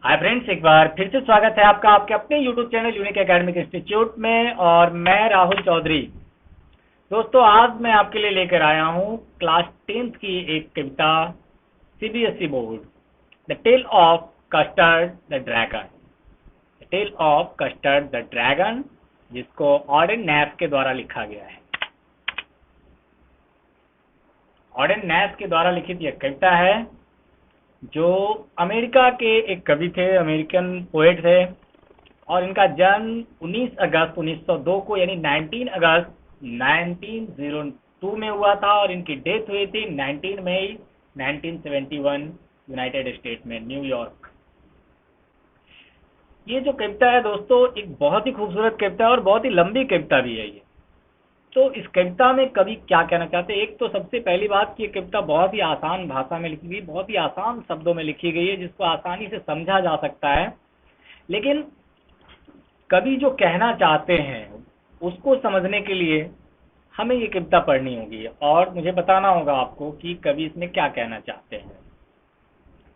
Hi friends, एक बार फिर से स्वागत है आपका आपके अपने YouTube channel unique academic institute में। और मैं राहुल चौधरी। दोस्तों, आज मैं आपके लिए लेकर आया हूँ क्लास 10th की एक कविता, CBSE board, the tale of custard the dragon. The tale of custard the dragon, जिसको ऑर्डन नैफ के द्वारा लिखा गया है। ऑर्डन नैफ के द्वारा लिखित यह कविता है, जो अमेरिका के एक कवि थे, अमेरिकन पोएट थे, और इनका जन्म 19 अगस्त 1902 को यानी 19 अगस्त 1902 में हुआ था, और इनकी डेथ हुई थी 19 मई 1971 यूनाइटेड स्टेट में, न्यूयॉर्क। ये जो कविता है दोस्तों, एक बहुत ही खूबसूरत कविता है और बहुत ही लंबी कविता भी है ये। तो इस कविता में कवि क्या कहना चाहते हैं? एक तो सबसे पहली बात कि ये कविता बहुत ही आसान भाषा में लिखी गई, बहुत ही आसान शब्दों में लिखी गई है, जिसको आसानी से समझा जा सकता है। लेकिन कवि जो कहना चाहते हैं उसको समझने के लिए हमें ये कविता पढ़नी होगी और मुझे बताना होगा आपको कि कवि इसमें क्या कहना चाहते हैं।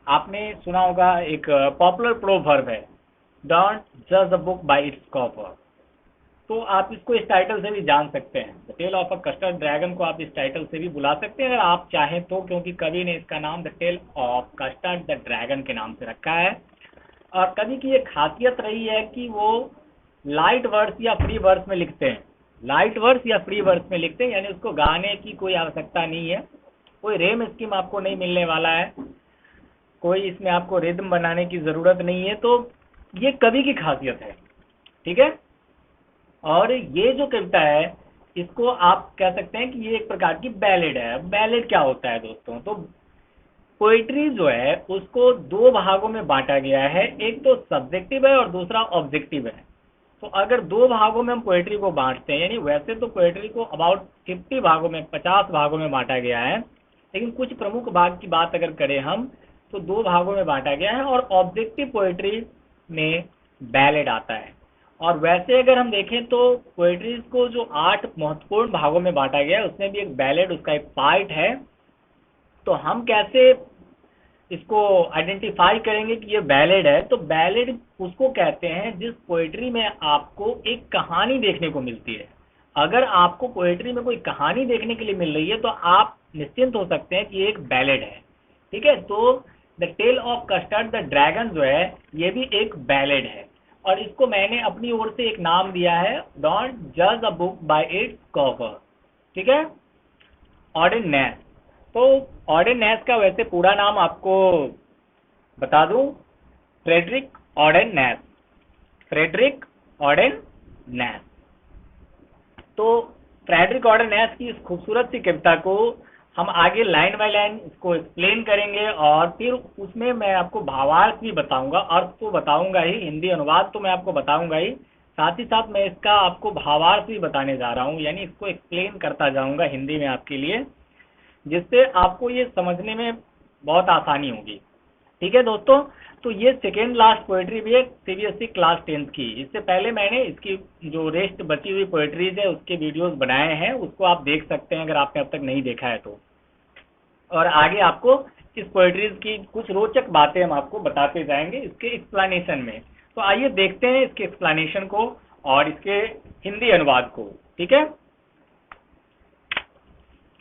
आपने सुना होगा, एक पॉपुलर प्रोवर्ब है, डोंट जज a book by its cover. तो आप इसको इस टाइटल से भी जान सकते हैं, the tale of a custard dragon को आप इस टाइटल से भी बुला सकते हैं अगर आप चाहें तो, क्योंकि कवि ने इसका नाम the tale of custard the dragon के नाम से रखा है। और कवि की ये खासियत रही है कि वो लाइट वर्स या फ्री वर्स में लिखते हैं। लाइट वर्स या फ्री वर्स में लिखते हैं, यानी उसको गाने की कोई आवश्यकता नहीं है, कोई रेम स्कीम आपको नहीं मिलने वाला है, कोई इसमें आपको रिदम बनाने की ज़रूरत नहीं है। तो ये कवि की खासियत है, ठीक है। और ये जो कविता है, इसको आप कह सकते हैं कि ये एक प्रकार की बैलेड है। बैलेड क्या होता है दोस्तों? तो पोइट्री जो है उसको दो भागों में बांटा गया है, एक तो सब्जेक्टिव है और दूसरा ऑब्जेक्टिव है। तो अगर दो भागों में हम पोइट्री को बांटते हैं, यानी वैसे तो पोइट्री को अबाउट 50 भागों में, 50 भागों में बांटा गया है, लेकिन कुछ प्रमुख भाग की बात अगर करें हम तो दो भागों में बांटा गया है, और ऑब्जेक्टिव पोइट्री में बैलेड आता है। और वैसे अगर हम देखें तो पोएट्रीज को जो 8 महत्वपूर्ण भागों में बांटा गया है, उसमें भी एक बैलेड उसका एक पार्ट है। तो हम कैसे इसको आइडेंटिफाई करेंगे कि ये बैलेड है? तो बैलेड उसको कहते हैं जिस पोएट्री में आपको एक कहानी देखने को मिलती है। अगर आपको पोएट्री में कोई कहानी देखने के लिए मिल रही है तो आप निश्चिंत हो सकते हैं कि ये एक बैलेड है, ठीक है। तो the tale of custard the dragon जो है, ये भी एक बैलेड है, और इसको मैंने अपनी ओर से एक नाम दिया है, डोंट जज a book by its cover, ठीक है। Ogden Nash. तो ऑर्डन नैश का वैसे पूरा नाम आपको बता दूं, Frederick Ogden Nash. Frederick Ogden Nash. तो फ्रेडरिक ऑर्डन नैश की इस खूबसूरत सी कविता को हम आगे लाइन बाय लाइन इसको एक्सप्लेन करेंगे, और फिर उसमें मैं आपको भावार्थ भी बताऊंगा, अर्थ तो बताऊंगा ही, हिंदी अनुवाद तो मैं आपको बताऊंगा ही, साथ ही साथ मैं इसका आपको भावार्थ भी बताने जा रहा हूं, यानी इसको एक्सप्लेन करता जाऊंगा हिंदी में आपके लिए, जिससे आपको ये समझने में बहुत आसानी होगी, ठीक है दोस्तों। तो ये सेकेंड लास्ट पोएट्री भी है सीबीएसई क्लास 10th की। इससे पहले मैंने इसकी जो रेस्ट बची हुई पोएट्रीज है उसके वीडियोस बनाए हैं, उसको आप देख सकते हैं अगर आपने अब तक नहीं देखा है तो। और आगे आपको इस पोएट्रीज की कुछ रोचक बातें हम आपको बताते जाएंगे इसके एक्सप्लेनेशन में। तो आइए देखते हैं इसके एक्सप्लेनेशन को और इसके हिंदी अनुवाद को, ठीक है।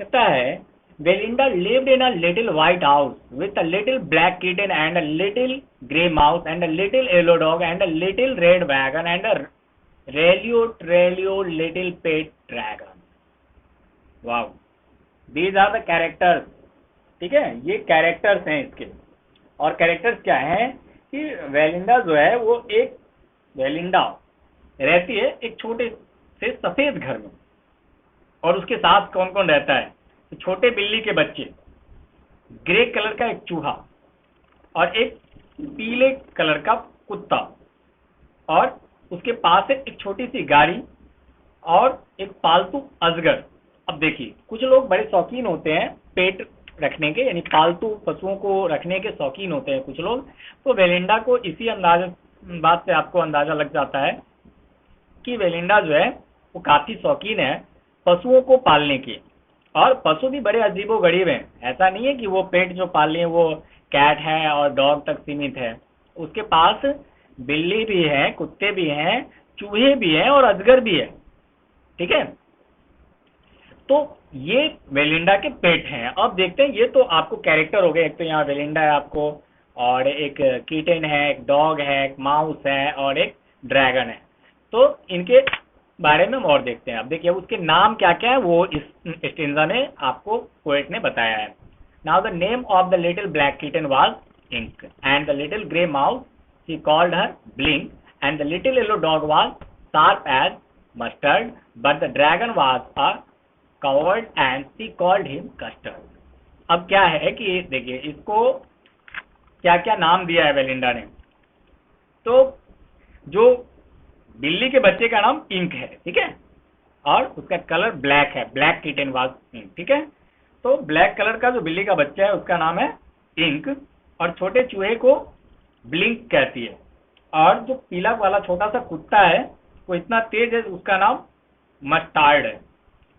कहता है, Belinda lived in a little white house with a little black kitten and a little grey mouse and a little yellow dog and a little red wagon and a trello little pet dragon. Wow, these are the characters, ठीक है। ये characters हैं इसके। और characters क्या हैं कि Belinda जो है वो एक वेलिंडा रहती है एक छोटे से सफेद घर में, और उसके साथ कौन कौन रहता है? तो छोटे बिल्ली के बच्चे, ग्रे कलर का एक चूहा, और एक पीले कलर का कुत्ता, और उसके पास है एक छोटी सी गाड़ी और एक पालतू अजगर। अब देखिए, कुछ लोग बड़े शौकीन होते हैं पेट रखने के, यानी पालतू पशुओं को रखने के शौकीन होते हैं कुछ लोग। तो वेलिंडा को इसी बात से आपको अंदाजा लग जाता है कि वेलिंडा जो है वो काफी शौकीन है पशुओं को पालने की। और पशु भी बड़े अजीबोगरीब हैं, ऐसा नहीं है कि वो पेट जो पाल लिए वो कैट है और डॉग तक सीमित है। उसके पास बिल्ली भी है, कुत्ते भी हैं, चूहे भी हैं और अजगर भी है। ठीक है, तो ये वेलिंडा के पेट हैं। अब देखते हैं, ये तो आपको कैरेक्टर हो गए, एक तो यहाँ वेलिंडा है आपको, और एक कीटन है, एक डॉग है, एक माउस है और एक ड्रैगन है। तो इनके बारे में हम और देखते हैं। अब देखिए उसके नाम क्या क्या है, वो इस स्टेंजा में आपको पोएट ने बताया है। Now the name of the little black kitten was Ink, and the little grey mouse she called her Blink, and the little yellow dog was sharp as Mustard, but the dragon was a coward and she called him Custard. अब क्या है कि देखिए इसको क्या क्या नाम दिया है वेलिंडा ने। तो जो बिल्ली के बच्चे का नाम इंक है, ठीक है, और उसका कलर ब्लैक है, ब्लैक किटन वाज इंक। ठीक है, तो ब्लैक कलर का जो बिल्ली का बच्चा है उसका नाम है इंक, और छोटे चूहे को ब्लिंक कहती है। और जो पीला वाला छोटा सा कुत्ता है वो इतना तेज है, उसका नाम मस्टार्ड है।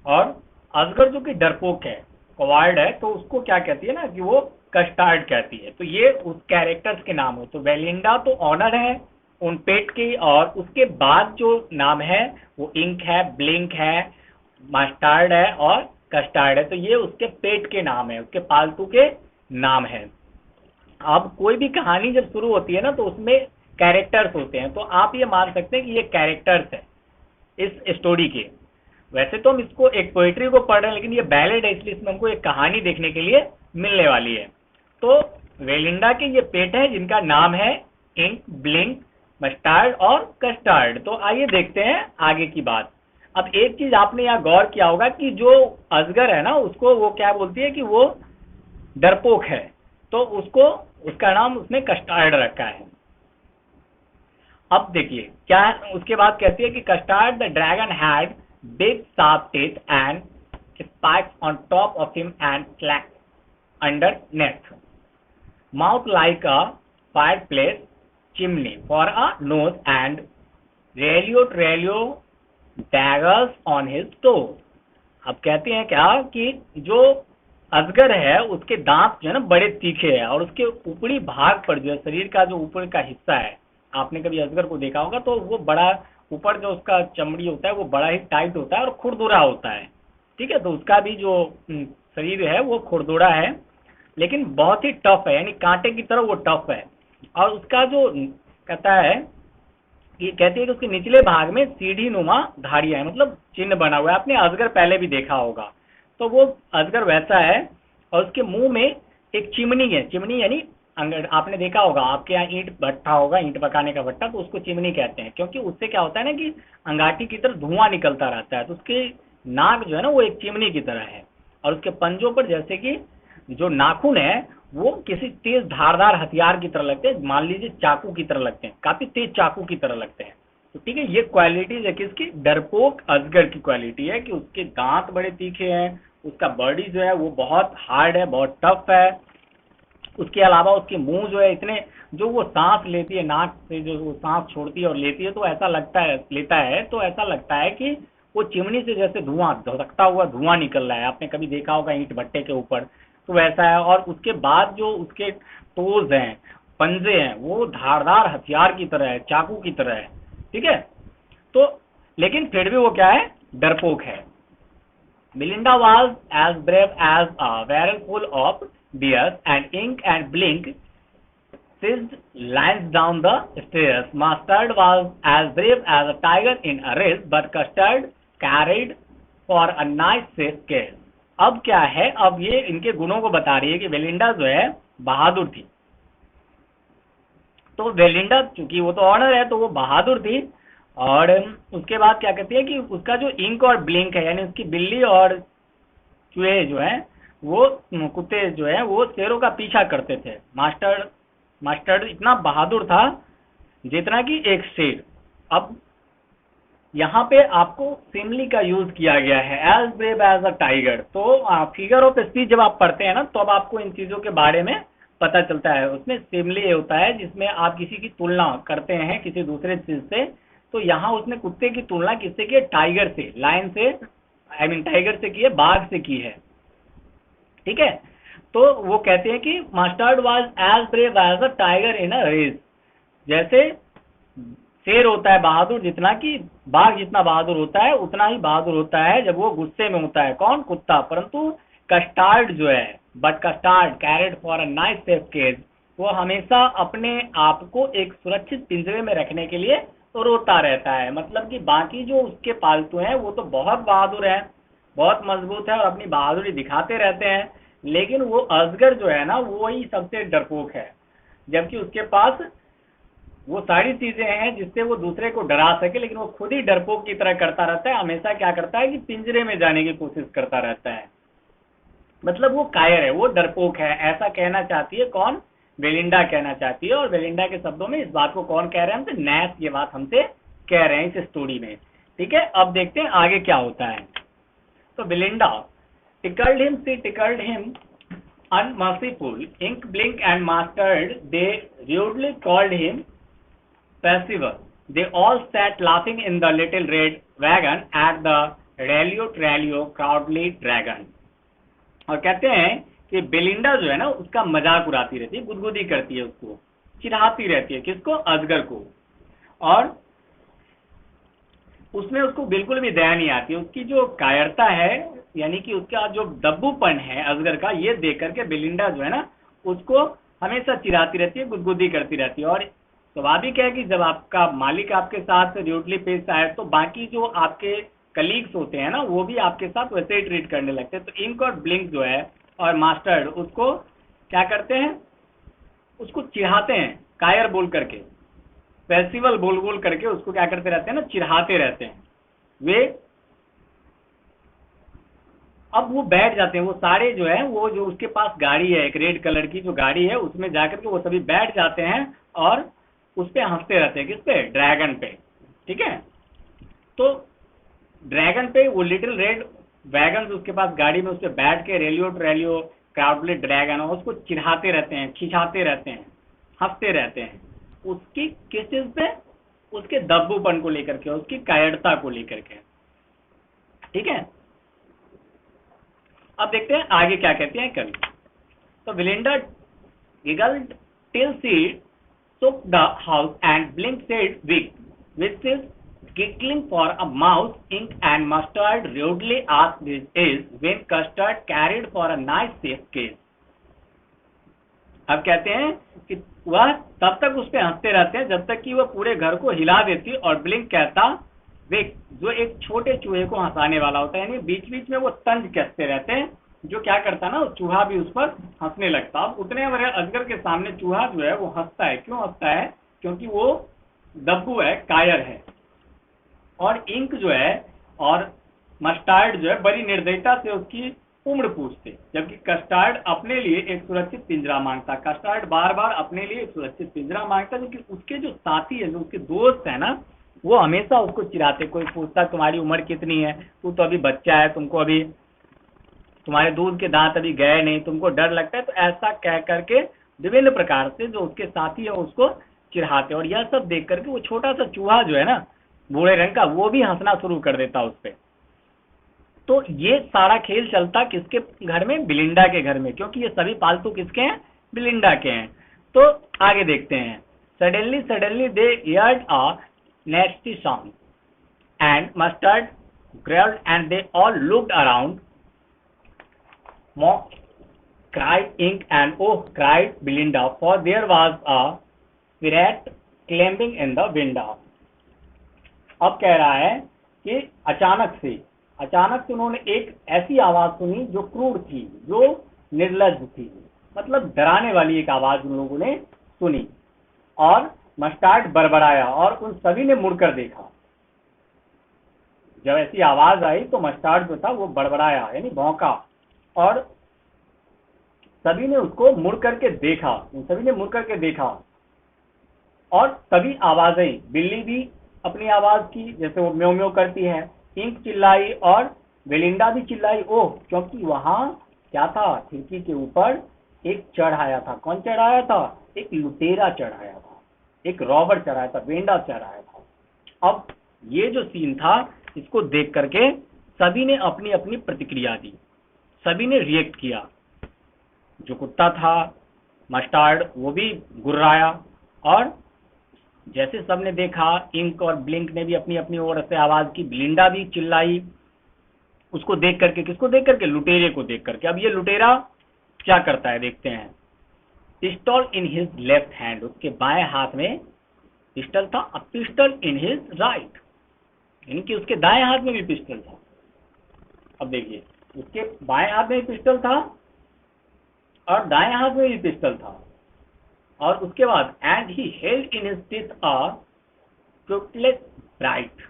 और अजगर जो कि डरपोक है, कवार्ड है, तो उसको क्या कहती है ना कि वो कस्टार्ड कहती है। तो ये उस कैरेक्टर्स के नाम है। तो वेलिंडा तो ऑनर है उन पेट की, और उसके बाद जो नाम है वो इंक है, ब्लिंक है, मस्टार्ड है और कस्टार्ड है। तो ये उसके पेट के नाम है, उसके पालतू के नाम है। अब कोई भी कहानी जब शुरू होती है ना तो उसमें कैरेक्टर्स होते हैं, तो आप ये मान सकते हैं कि ये कैरेक्टर्स है इस स्टोरी के। वैसे तो हम इसको एक पोएट्री को पढ़ रहे हैं, लेकिन ये बैलेड है, इसलिए इसमें हमको एक कहानी देखने के लिए मिलने वाली है। तो वेलिंडा के ये पेट है जिनका नाम है इंक, ब्लिंक, मस्टार्ड और कस्टार्ड। तो आइए देखते हैं आगे की बात। अब एक चीज आपने यहाँ गौर किया होगा कि जो अजगर है ना उसको वो क्या बोलती है कि वो डरपोक है, तो उसको उसका नाम उसने कस्टार्ड रखा है। अब देखिए क्या उसके बाद कहती है कि Custard the dragon had big sharp teeth and spikes on top of him and scales underneath, mouth like a fireplace chimney for a nose, and Relio daggers on his toes। अब कहते हैं क्या कि जो अजगर है उसके दांत जो है ना बड़े तीखे हैं, और उसके ऊपरी भाग पर जो है शरीर का जो ऊपर का हिस्सा है, आपने कभी अजगर को देखा होगा तो वो बड़ा ऊपर जो उसका चमड़ी होता है वो बड़ा ही टाइट होता है और खुरदुरा होता है। ठीक है, तो उसका भी जो शरीर है वो खुरदुरा है, लेकिन बहुत ही टफ है, यानी कांटे की तरह वो टफ है। और उसका जो कहता है कि कहती है कि उसके निचले भाग में सीढ़ी नुमा धारियां है, मतलब चिन्ह बना हुआ है। आपने अजगर पहले भी देखा होगा, तो वो अजगर वैसा है। और उसके मुंह में एक चिमनी है, चिमनी यानी आपने देखा होगा आपके यहाँ ईंट भट्टा होगा, ईंट पकाने का भट्टा, तो उसको चिमनी कहते हैं, क्योंकि उससे क्या होता है ना कि अंगाटी की तरह धुआं निकलता रहता है। तो उसकी नाक जो है ना वो एक चिमनी की तरह है, और उसके पंजों पर जैसे कि जो नाखून है वो किसी तेज धारदार हथियार की तरह लगते हैं, मान लीजिए चाकू की तरह लगते हैं, काफी तेज चाकू की तरह लगते हैं। तो ठीक है, ये क्वालिटीज है किसकी, डरपोक अजगर की क्वालिटी है कि उसके दांत बड़े तीखे हैं, उसका बॉडी जो है वो बहुत हार्ड है, बहुत टफ है। उसके अलावा उसके मुंह जो है इतने, जो वो सांस लेती है नाक से, जो वो सांस छोड़ती है और लेती है, तो ऐसा लगता है लेता है तो ऐसा लगता है कि वो चिमनी से जैसे धुआं, धधकता हुआ धुआं निकल रहा है। आपने कभी देखा होगा ईंट भट्टे के ऊपर, तो वैसा है। और उसके बाद जो उसके टोज हैं, पंजे हैं, वो धारदार हथियार की तरह है, चाकू की तरह है। ठीक है, तो लेकिन फिर भी वो क्या है, डरपोक है। Melinda was as brave as a barrel full of beers, and Ink and Blink seized lines down the stairs. Mustard was as brave as a tiger in a race, but Custard carried for a nice safe case। अब क्या है, अब ये इनके गुणों को बता रही है कि वेलिंडा जो है बहादुर थी। तो वेलिंडा चूंकि वो तो ऑनर है तो वो बहादुर थी। और उसके बाद क्या कहती है कि उसका जो इंक और ब्लिंक है, यानी उसकी बिल्ली और चूहे जो है वो कुत्ते जो है वो शेरों का पीछा करते थे। मास्टर्ड इतना बहादुर था जितना कि एक शेर। अब यहाँ पे आपको सिमली का यूज किया गया है, as brave as a tiger. तो फिगर ऑफ स्पीच जब आप पढ़ते हैं ना तो अब आपको इन चीजों के बारे में पता चलता है। उसमें सिमली होता है जिसमें आप किसी की तुलना करते हैं किसी दूसरे चीज से। तो यहाँ उसने कुत्ते की तुलना किससे की है, टाइगर से, लायन से, आई मीन टाइगर से की है, बाघ से की है। ठीक है, तो वो कहते हैं कि Mustard was as brave as a tiger in a rage. जैसे शेर होता है बहादुर, जितना कि बाघ जितना बहादुर होता है उतना ही बहादुर होता है जब वो गुस्से में होता है, कौन? कुत्ता। परंतु कस्टार्ड जो है, but Custard cried for a nice safe cage, वो हमेशा अपने आप को एक सुरक्षित पिंजरे में रखने के लिए रोता रहता है। मतलब कि बाकी जो उसके पालतू हैं वो तो बहुत बहादुर हैं, बहुत मजबूत है और अपनी बहादुरी दिखाते रहते हैं, लेकिन वो अजगर जो है ना वो ही सबसे डरपोक है, जबकि उसके पास वो सारी चीजें हैं जिससे वो दूसरे को डरा सके, लेकिन वो खुद ही डरपोक की तरह करता रहता है। हमेशा क्या करता है कि पिंजरे में जाने की कोशिश करता रहता है। मतलब वो कायर है, वो डरपोक है, ऐसा कहना चाहती है कौन? बेलिंडा कहना चाहती है। और बेलिंडा के शब्दों में इस बात को कौन कह रहे हैं हमसे? नैश ये बात हमसे कह रहे हैं इस स्टोरी में। ठीक है, अब देखते हैं आगे क्या होता है। तो Belinda tickled him unmerciful, ink blink and mustard, they rudely called him Percival. They all sat laughing in the little red wagon at the Rallyo Crowdly Dragon. और कहते हैं कि बेलिंडा जो है ना उसका मजाक उड़ाती रहती है, गुदगुदी करती है, उसको चिढ़ाती रहती है। किसको? अजगर को। और उसमें उसको बिल्कुल भी दया नहीं आती। उसकी जो कायरता है, यानी कि उसका जो दब्बूपन है अजगर का, ये देख करके बेलिंडा जो है ना उसको हमेशा चिढ़ाती रहती है, गुदगुदी करती रहती है। और स्वाभाविक है कि जब आपका मालिक आपके साथ र्यूडली पेश आए तो बाकी जो आपके कलीग्स होते हैं ना वो भी आपके साथ वैसे ही ट्रीट करने लगते हैं। तो इंक और ब्लिंक जो है और मास्टर्ड उसको क्या करते हैं? उसको चिढ़ाते हैं, कायर बोल करके, फेस्टिवल बोल बोल करके उसको क्या करते रहते हैं ना, चिढ़ाते रहते हैं वे। अब वो बैठ जाते हैं, वो सारे जो है, वो जो उसके पास गाड़ी है, एक रेड कलर की जो गाड़ी है, उसमें जाकर के वो सभी बैठ जाते हैं और उस पे हंसते रहते हैं। किस पे? ड्रैगन पे। ठीक है, तो ड्रैगन पे वो लिटिल रेड वैगन उसके पास गाड़ी में, उस पे बैठ के रेलियो क्राउडली ड्रैगन उसको चिढ़ाते रहते हैं, खिंचाते रहते हैं, हंसते रहते हैं। उसकी किस चीज पे? उसके दब्बूपन को लेकर के, उसकी कायरता को लेकर के। ठीक है, अब देखते हैं आगे क्या कहते हैं कवि। तो Belinda giggled till she shook the house and Blink said which is giggling for a mouse. Ink and Mustard rudely asked this is when Custard carried for a nice safe case. अब कहते हैं कि वह तब तक उस पर हंसते रहते हैं जब तक कि वह पूरे घर को हिला देती, और ब्लिंक कहता वे जो एक छोटे चूहे को हंसाने वाला होता है, यानी बीच बीच में वो तंज कसते रहते हैं, जो क्या करता ना, चूहा भी उस पर हंसने लगता। अब उतने बड़े अजगर के सामने चूहा जो है वो हंसता है। क्यों हंसता है? क्योंकि वो दब्बू है, कायर है। और इंक जो है और मस्टर्ड जो है बड़ी निर्दयता से उसकी उम्र पूछते, जबकि कस्टर्ड अपने लिए एक सुरक्षित पिंजरा मांगता। कस्टर्ड बार बार अपने लिए एक सुरक्षित पिंजरा मांगता, क्योंकि उसके जो साथी है, जो उसके दोस्त है ना, वो हमेशा उसको चिढ़ाते। कोई पूछता तुम्हारी उम्र कितनी है, तू तो अभी बच्चा है, तुमको अभी तुम्हारे दूध के दांत अभी गए नहीं, तुमको डर लगता है। तो ऐसा कह करके विभिन्न प्रकार से जो उसके साथी है उसको चिढ़ाते। और यह सब देख करके वो छोटा सा चूहा जो है ना भूरे रंग का, वो भी हंसना शुरू कर देता उस पर। तो ये सारा खेल चलता किसके घर में? बेलिंडा के घर में, क्योंकि ये सभी पालतू किसके हैं? बेलिंडा के हैं। तो आगे देखते हैं। Suddenly they heard a nasty sound and Mustard growled and they all looked around. Mock cried Ink and oh cried Belinda, for there was a spirit climbing in the window. अब कह रहा है कि अचानक से उन्होंने एक ऐसी आवाज सुनी जो क्रूर थी, जो निर्लज्ज थी, मतलब डराने वाली एक आवाज उन लोगों ने सुनी। और मस्टर्ड बड़बड़ाया और उन सभी ने मुड़कर देखा। जब ऐसी आवाज आई तो मस्टर्ड जो था वो बड़बड़ाया, यानी भौंका, और सभी ने उसको मुड़ करके देखा, सभी ने मुड़ करके देखा। और तभी आवाज आई, बिल्ली भी अपनी आवाज की, जैसे वो म्यों म्यों करती है, इंक चिल्लाई और बेलिंडा भी चिल्लाई, ओह, क्योंकि वहां क्या था? खिड़की के ऊपर एक चढ़ आया था। कौन चढ़ आया था? एक लुटेरा चढ़ आया था, एक रॉबर चढ़ आया था, बेंडा चढ़ आया था। अब ये जो सीन था, इसको देख करके सभी ने अपनी अपनी प्रतिक्रिया दी, सभी ने रिएक्ट किया। जो कुत्ता था मस्टर्ड वो भी गुर्राया, और जैसे सबने देखा, इंक और ब्लिंक ने भी अपनी अपनी ओर से आवाज की, बिलिंडा भी चिल्लाई उसको देख करके। किसको देख करके? लुटेरे को देख करके। अब ये लुटेरा क्या करता है देखते हैं। Pistol in his left hand, उसके बाएं हाथ में पिस्टल था। A pistol in his right, यानी कि उसके दाएं हाथ में भी पिस्टल था। अब देखिए, उसके बाएं हाथ में भी पिस्टल था और दाएं हाथ में भी पिस्टल था। और उसके बाद and he held in his teeth a quickless bright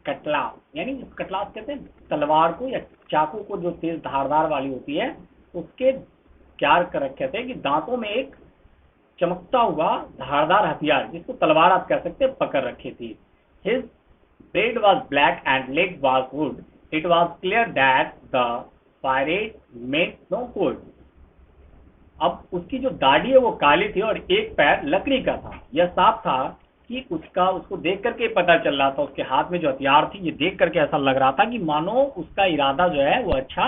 cutlass, यानी कटलास कहते हैं तलवार को या चाकू को, जो तेज धारदार वाली होती है, उसके क्या कर रखे थे कि दांतों में एक चमकता हुआ धारदार हथियार, जिसको तलवार आप कह सकते हैं, पकड़ रखी थी। His blade was black and leg was wood. It was clear that the pirate meant no good. अब उसकी जो दाढ़ी है वो काली थी और एक पैर लकड़ी का था। यह साफ था कि उसको देख करके पता चल रहा था, उसके हाथ में जो हथियार थी, ये देख करके ऐसा लग रहा था कि मानो उसका इरादा जो है वो अच्छा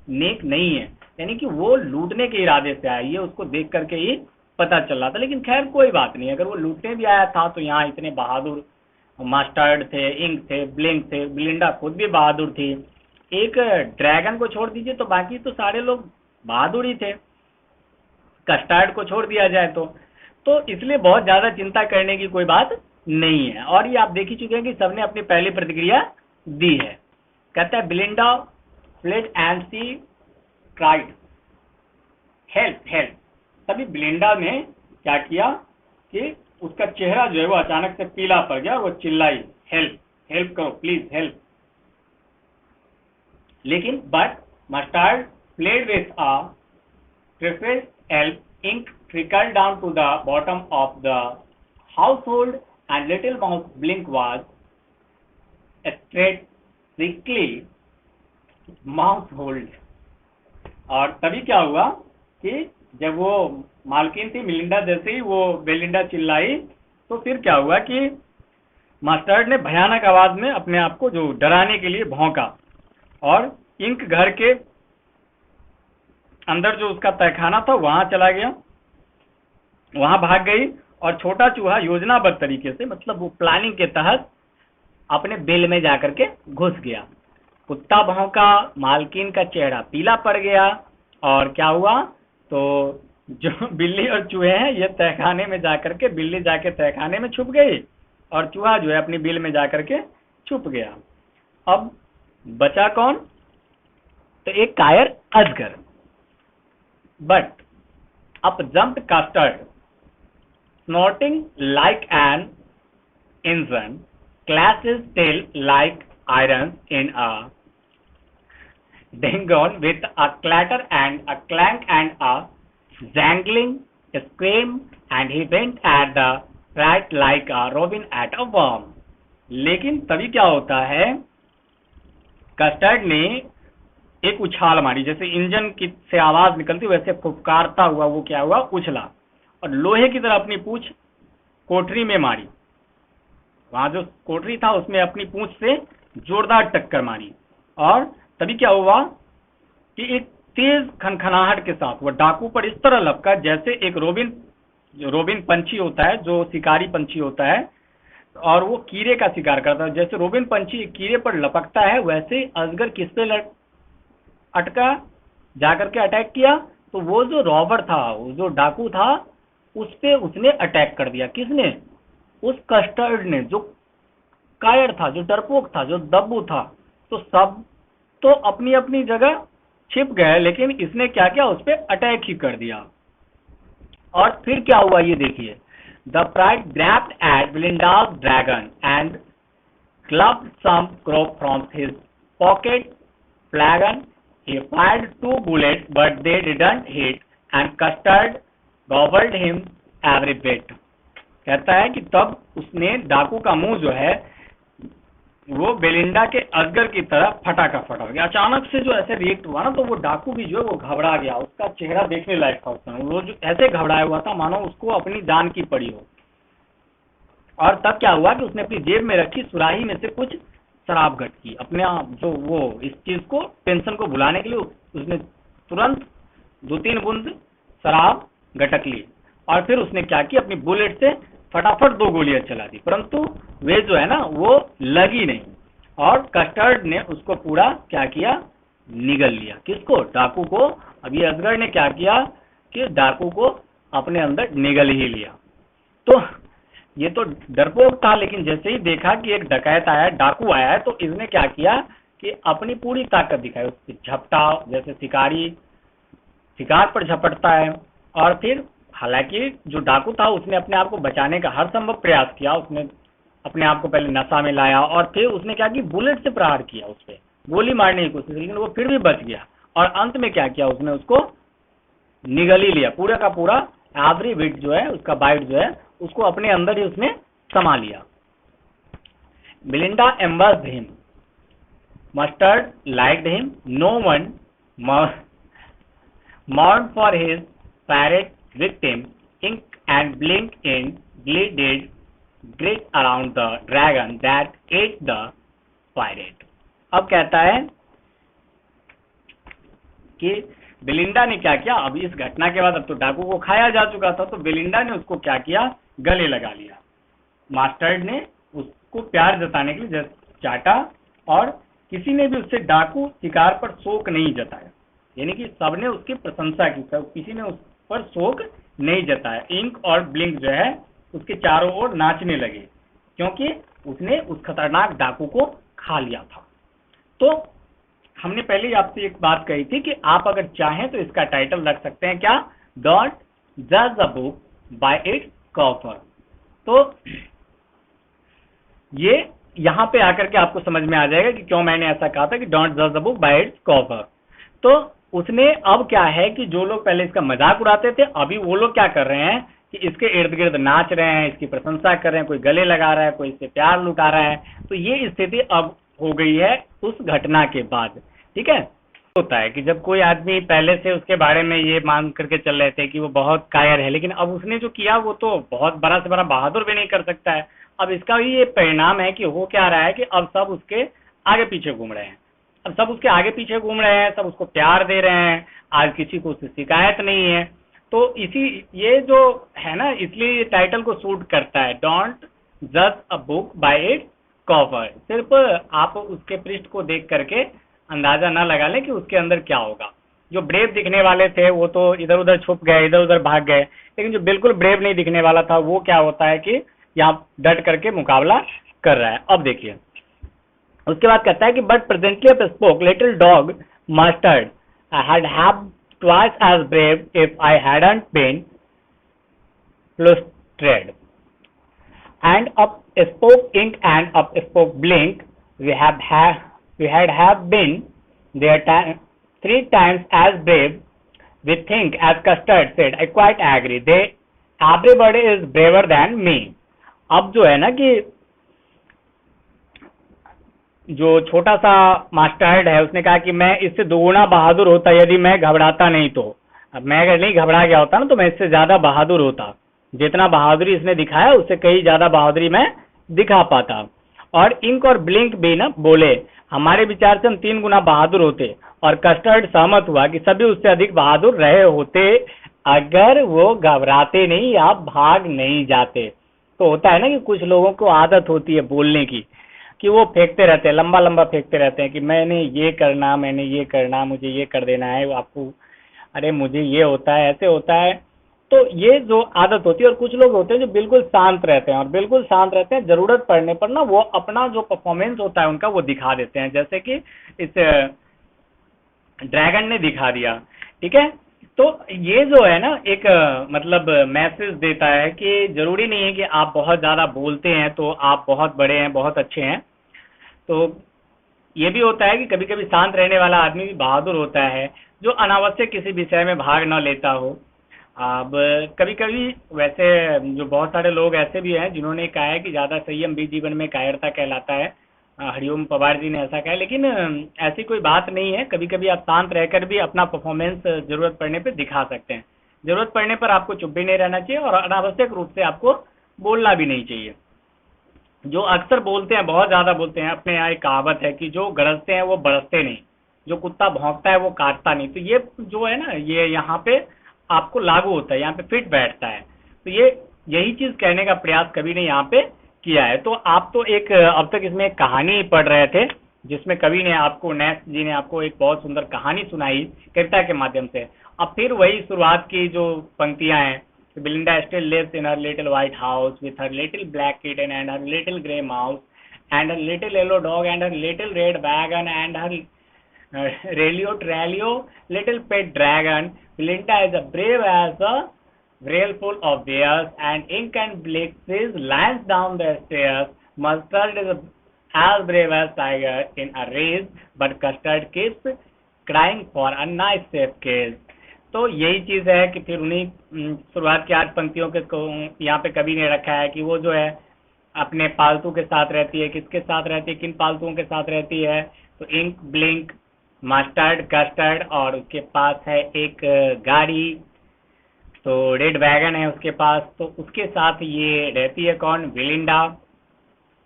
नेक नहीं है, यानी कि वो लूटने के इरादे से आया, ये उसको देख करके ही पता चल रहा था। लेकिन खैर कोई बात नहीं, अगर वो लूटने भी आया था तो यहाँ इतने बहादुर मास्टर्ड थे, इंक थे, ब्लिंक थे, बिलिंडा खुद भी बहादुर थी। एक ड्रैगन को छोड़ दीजिए तो बाकी तो सारे लोग बहादुर ही थे, कस्टर्ड को छोड़ दिया जाए तो इसलिए बहुत ज्यादा चिंता करने की कोई बात नहीं है। और ये आप देख ही चुके हैं कि सबने अपनी पहली प्रतिक्रिया दी है। कहता है Belinda fled and she cried help help. तभी बिलिंडा ने क्या किया कि उसका चेहरा जो है वो अचानक से पीला पड़ गया, वो चिल्लाई हेल्प हेल्प करो प्लीज हेल्प। लेकिन but mustard played with a preferred help. Ink trickled down to the bottom of the household, and little mouse Blink was a strictly household. और तभी क्या हुआ कि जब वो मालकिन थी मिलिंडा, जैसे ही वो बेलिंडा चिल्लाई तो फिर क्या हुआ कि मास्टर्ड ने भयानक आवाज में अपने आप को जो डराने के लिए भौंका, और इंक घर के अंदर जो उसका तहखाना था वहां चला गया, वहां भाग गई। और छोटा चूहा योजनाबद्ध तरीके से, मतलब वो प्लानिंग के तहत, अपने बिल में जाकर के घुस गया। कुत्ता भौंका, मालकिन का चेहरा पीला पड़ गया, और क्या हुआ तो जो बिल्ली और चूहे हैं ये तहखाने में जाकर के, बिल्ली जाके तहखाने में छुप गई और चूहा जो है अपनी बिल में जाकर के छुप गया। अब बचा कौन? तो एक कायर अजगर। But up jumped Custard, snorting like an engine, clashed his tail like irons in a dingon, with a clatter and a clank and a jangling scream, and he went at the rat like a robin at a worm. लेकिन तभी क्या होता है, custard ने एक उछाल मारी, जैसे इंजन की से आवाज निकलती वैसे फुफकारता हुआ वो क्या हुआ, उछला और लोहे की तरह अपनी पूंछ कोठरी में मारी। वहां जो कोठरी था उसमें अपनी पूंछ से जोरदार टक्कर मारी। और तभी क्या हुआ कि एक तेज खनखनाहट के साथ वह डाकू पर इस तरह लपका जैसे एक रोबिन पंछी होता है, जो शिकारी पंछी होता है और वो कीड़े का शिकार करता है। जैसे रोबिन पंछी कीड़े पर लपकता है, वैसे अजगर किस पे अटका, जाकर के अटैक किया। तो वो जो रॉबर था, वो जो डाकू था, उस पे उसने अटैक कर दिया। किसने? उस कस्टर्ड ने, जो कायर था, जो डरपोक था, जो दब्बू था। तो सब तो अपनी अपनी जगह छिप गए, लेकिन इसने क्या किया, उस पे अटैक ही कर दिया। और फिर क्या हुआ ये देखिए। The pirate grabbed at Belinda's dragon and clubbed some crop from his pocket flagon. He fired 2 bullets, but they didn't hit, and Custard gobbled him every bit. कहता है कि तब उसने डाकू का मुंह जो है वो बेलिंडा के अजगर की तरह फटाका फटा गया। अचानक से जो ऐसे रिएक्ट हुआ ना, तो वो डाकू भी जो है वो घबरा गया। उसका चेहरा देखने लायक था। उसमें वो जो ऐसे घबराया हुआ था मानो उसको अपनी जान की पड़ी हो। और तब क्या हुआ कि उसने अपनी जेब में रखी सुराही में से कुछ शराब घट की, अपने जो वो इस चीज को, टेंशन को भुलाने के लिए उसने तुरंत 2-3 बूंद शराब गटक ली। और फिर उसने क्या किया, अपनी बुलेट से फटाफट 2 गोलियां चला दी, परंतु वे जो है ना वो लगी नहीं, और कस्टर्ड ने उसको पूरा क्या किया, निगल लिया। किसको? डाकू को। अब ये अजगर ने क्या किया कि डाकू को अपने अंदर निगल ही लिया। तो ये तो डरपोक था, लेकिन जैसे ही देखा कि एक डकैत आया, डाकू आया है, तो इसने क्या किया कि अपनी पूरी ताकत दिखाई। उसकी झपटा, जैसे शिकारी शिकार पर झपटता है, और फिर हालांकि जो डाकू था उसने अपने आप को बचाने का हर संभव प्रयास किया। उसने अपने आप को पहले नशा में लाया, और फिर उसने क्या किया, बुलेट से प्रहार किया, उस पर गोली मारने की कोशिश, लेकिन वो फिर भी बच गया। और अंत में क्या किया, उसने उसको निगल ही लिया, पूरा का पूरा एवरी बिट जो है, उसका बाइट जो है, उसको अपने अंदर ही उसने समा लिया। Belinda embraced him, Mustard licked him, no one mourned for his parrot victim. Ink and blink in did grit around the dragon that ate the pirate. अब कहता है कि बेलिंडा ने क्या किया, अब इस घटना के बाद अब तो डाकू को खाया जा चुका था, तो बेलिंडा ने उसको क्या किया, गले लगा लिया। मास्टर्ड ने उसको प्यार जताने के लिए चाटा, और किसी ने भी उससे डाकू शिकार पर शोक नहीं जताया, यानी कि सबने उसकी प्रशंसा की, सब किसी ने उस पर शोक नहीं जताया। इंक और ब्लिंक जो है उसके चारों ओर नाचने लगे, क्योंकि उसने उस खतरनाक डाकू को खा लिया था। तो हमने पहले ही आपसे एक बात कही थी कि आप अगर चाहें तो इसका टाइटल रख सकते हैं क्या, डोंट जज a book by its cover. तो ये यहाँ पे आकर के आपको समझ में आ जाएगा कि क्यों मैंने ऐसा कहा था कि डोंट जज a book by its cover. तो उसने अब क्या है कि जो लोग पहले इसका मजाक उड़ाते थे, अभी वो लोग क्या कर रहे हैं कि इसके इर्द गिर्द नाच रहे हैं, इसकी प्रशंसा कर रहे हैं, कोई गले लगा रहा है, कोई इससे प्यार लुटा रहा है। तो ये स्थिति अब हो गई है उस घटना के बाद। ठीक है, होता है कि जब कोई आदमी पहले से उसके बारे में ये मान करके चल रहे थे कि वो बहुत कायर है, लेकिन अब उसने जो किया वो तो बहुत बड़ा से बड़ा बहादुर भी नहीं कर सकता है। अब इसका भी ये परिणाम है कि हो क्या रहा है कि अब सब उसके आगे पीछे घूम रहे हैं। अब सब उसके आगे पीछे घूम रहे हैं, सब उसको प्यार दे रहे हैं, आज किसी को उससे शिकायत नहीं है। तो इसी ये जो है ना, इसलिए ये टाइटल को सूट करता है, डोंट जज a book by its cover. सिर्फ आप उसके पृष्ठ को देख करके अंदाजा ना लगा लें कि उसके अंदर क्या होगा। जो ब्रेव दिखने वाले थे वो तो इधर उधर छुप गए, इधर उधर भाग गए, लेकिन जो बिल्कुल ब्रेव नहीं दिखने वाला था वो क्या होता है कि यहाँ डट करके मुकाबला कर रहा है। अब देखिए उसके बाद कहता है कि but presently up spoke little dog Mustard, I had have twice as brave if I hadn't been flustered, and up spoke Ink and up spoke Blink, we had have been there 3 times as brave, we think, as Custard said. I quite agree. Everybody is braver than me. अब जो है ना कि जो छोटा सा mastered है उसने कहा कि मैं इससे दोगुना बहादुर होता यदि मैं घबराता नहीं तो। अब मैं अगर नहीं घबरा गया होता ना तो मैं इससे ज्यादा बहादुर होता। जितना बहादुरी इसने दिखाया उससे कहीं ज्यादा बहादुरी मैं दिखा पाता। और इंक और ब्लिंक भी ना बोले हमारे विचार से हम 3 गुना बहादुर होते, और कस्टर्ड सहमत हुआ कि सभी उससे अधिक बहादुर रहे होते अगर वो घबराते नहीं या भाग नहीं जाते। तो होता है ना कि कुछ लोगों को आदत होती है बोलने की कि वो फेंकते रहते हैं, लंबा लंबा फेंकते रहते हैं कि मैंने ये करना, मैंने ये करना, मुझे ये कर देना है, आपको अरे मुझे ये होता है, ऐसे होता है। तो ये जो आदत होती है, और कुछ लोग होते हैं जो बिल्कुल शांत रहते हैं, और बिल्कुल शांत रहते हैं, जरूरत पड़ने पर ना वो अपना जो परफॉर्मेंस होता है उनका वो दिखा देते हैं, जैसे कि इस ड्रैगन ने दिखा दिया। ठीक है, तो ये जो है ना एक मतलब मैसेज देता है कि जरूरी नहीं है कि आप बहुत ज्यादा बोलते हैं तो आप बहुत बड़े हैं, बहुत अच्छे हैं। तो ये भी होता है कि कभी कभी शांत रहने वाला आदमी भी बहादुर होता है, जो अनावश्यक किसी विषय में भाग न लेता हो। अब कभी कभी वैसे जो बहुत सारे लोग ऐसे भी हैं जिन्होंने कहा है कि ज्यादा संयम भी जीवन में कायरता कहलाता है। हरिओम पवार जी ने ऐसा कहा है, लेकिन ऐसी कोई बात नहीं है। कभी कभी आप शांत रहकर भी अपना परफॉर्मेंस जरूरत पड़ने पे दिखा सकते हैं। जरूरत पड़ने पर आपको चुप भी नहीं रहना चाहिए, और अनावश्यक रूप से आपको बोलना भी नहीं चाहिए। जो अक्सर बोलते हैं, बहुत ज्यादा बोलते हैं, अपने यहाँ एक कहावत है कि जो गरजते हैं वो बरसते नहीं, जो कुत्ता भौंकता है वो काटता नहीं। तो ये जो है ना, ये यहाँ पे आपको लागू होता है, यहाँ पे फिट बैठता है। तो ये यही चीज कहने का प्रयास कवि ने यहाँ पे किया है। तो आप तो एक अब तक इसमें एक कहानी पढ़ रहे थे, जिसमें कवि ने आपको, नैस जी ने आपको एक बहुत सुंदर कहानी सुनाई कविता के माध्यम से। अब फिर वही शुरुआत की जो पंक्तियां हैं, Belinda still lives in her little white house with her little black kitten and her little grey mouse and a little yellow dog and a little red wagon and her little pet dragon. Belinda is as brave as a whale full of bears, and ink and blazes lands down the stairs. Mustard is as brave as tiger in a race, but Custard keeps crying for a nice safe case. तो यही चीज है कि फिर उन्हीं शुरुआत की 8 पंक्तियों के यहाँ पे कवि ने रखा है कि वो जो है अपने पालतू के साथ रहती है। किसके साथ रहती है, किन पालतुओं के साथ रहती है? तो इंक, ब्लिंक, मस्टर्ड, कस्टर्ड, और उसके पास है एक गाड़ी, तो रेड वैगन है उसके पास। तो उसके साथ ये रहती है कौन? बेलिंडा।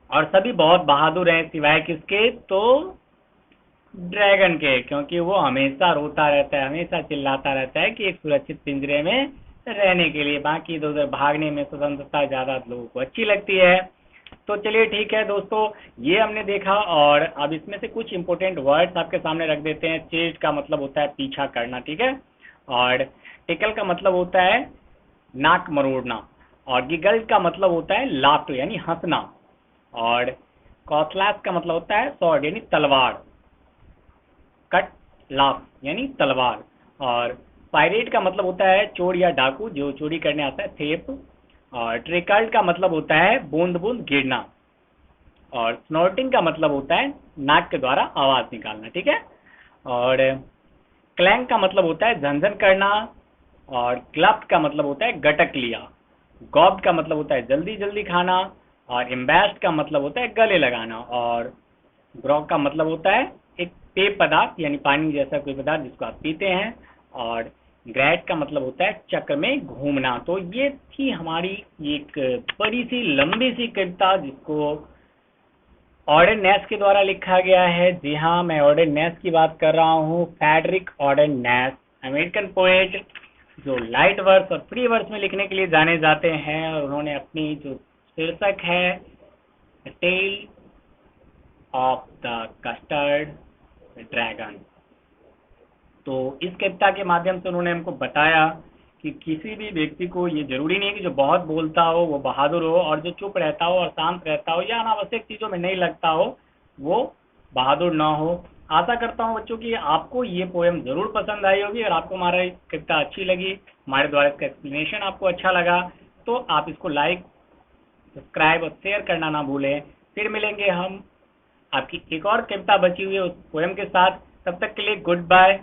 और सभी बहुत बहादुर हैं सिवाय किसके? तो ड्रैगन के, क्योंकि वो हमेशा रोता रहता है, हमेशा चिल्लाता रहता है कि एक सुरक्षित पिंजरे में रहने के लिए, बाकी इधर उधर भागने में स्वतंत्रता ज्यादा लोगों को अच्छी लगती है। तो चलिए ठीक है दोस्तों, ये हमने देखा, और अब इसमें से कुछ इंपॉर्टेंट वर्ड्स आपके सामने रख देते हैं। चेज का मतलब होता है पीछा करना, ठीक है, और टिकल का मतलब होता है नाक मरोड़ना, और गिगल का मतलब होता है लाफ्टर यानी हंसना, और कॉथलास का मतलब होता है स्वॉर्ड यानी तलवार, कट लाफ यानी तलवार, और पायरेट का मतलब होता है चोर या डाकू जो चोरी करने आता है, थेप, और ट्रिकल्ड का मतलब होता है बूंद बूंद गिरना, और स्नॉर्टिंग का मतलब होता है नाक के द्वारा आवाज निकालना, ठीक है, और क्लैंक का मतलब होता है झंझन करना, और क्लफ्ट का मतलब होता है गटक लिया, गॉब्ड का मतलब होता है जल्दी जल्दी खाना, और एम्बैस्ड का मतलब होता है गले लगाना, और ग्रॉग का मतलब होता है एक पेय पदार्थ यानी पानी जैसा कोई पदार्थ जिसको आप पीते हैं, और ग्रैट का मतलब होता है चक्र में घूमना। तो ये थी हमारी एक बड़ी सी लंबी सी कविता जिसको ऑर्डन नेस के द्वारा लिखा गया है। जी हाँ, मैं ऑर्डन नेस की बात कर रहा हूँ, फ्रेडरिक ऑर्डन नेस, अमेरिकन पोएट जो लाइट वर्स और फ्री वर्स में लिखने के लिए जाने जाते हैं, और उन्होंने अपनी जो शीर्षक है tale of the custard dragon, तो इस कविता के माध्यम से उन्होंने हमको बताया कि किसी भी व्यक्ति को ये जरूरी नहीं है कि जो बहुत बोलता हो वो बहादुर हो, और जो चुप रहता हो और शांत रहता हो या अनावश्यक चीजों में नहीं लगता हो वो बहादुर ना हो। आशा करता हूँ बच्चों की आपको ये पोएम जरूर पसंद आई होगी, और आपको हमारी कविता अच्छी लगी, हमारे द्वारा इसका एक्सप्लेनेशन आपको अच्छा लगा, तो आप इसको लाइक, सब्सक्राइब और शेयर करना ना भूलें। फिर मिलेंगे हम आपकी एक और कविता बची हुई है उस पोएम के साथ। तब तक के लिए गुड बाय।